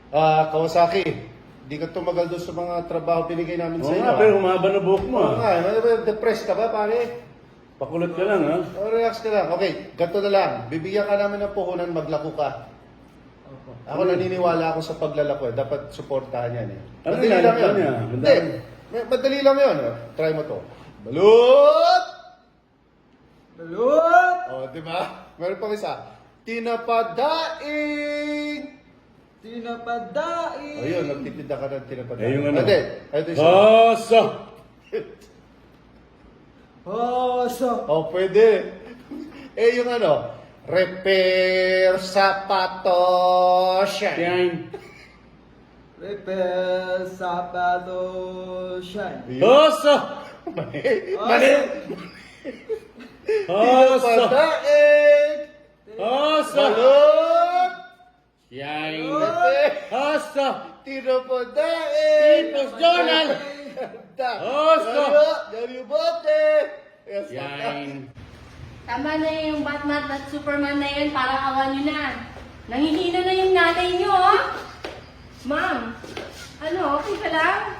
Kawasaki, di ka tumagal doon sa mga trabaho binigay namin sa Oo iyo. nga, pero humaba na buhok mo. Oo nga, depressed ka ba, pare? Pakulot ka lang, ha? Relax ka lang. Okay, ganito na lang. Bibigyan ka namin ng puhunan, maglako ka. Ako naniniwala ako sa paglalako eh. Dapat suportahan yan eh. Ano Madali lang nilalako yun. niya? Hindi. Madali lang yun. Try mo to. Balut! Balut! Oh, di ba? Meron pang isa. Tinapadaing! Tinapadaing! Ayun, nagtitinda ka ng tinapadaing. Eh, yung ano? Hindi. Ito isa. Hoso! Hoso! Oh, pwede. Eh, yung ano? Repair sapatos. Yan. Repair sapato shine. Hoso! Mali. Hoso! Tinapadaing! Hoso! Balut! Yan. Repair! Hoso! Tinapadaing! Tipos Donald! Oso! Garibote! Yes, Yan. Tama na yung Batman at Superman na yun, parang awan nyo na. Nangihina na yung nanay nyo, oh. Ma'am, ano, okay ka lang?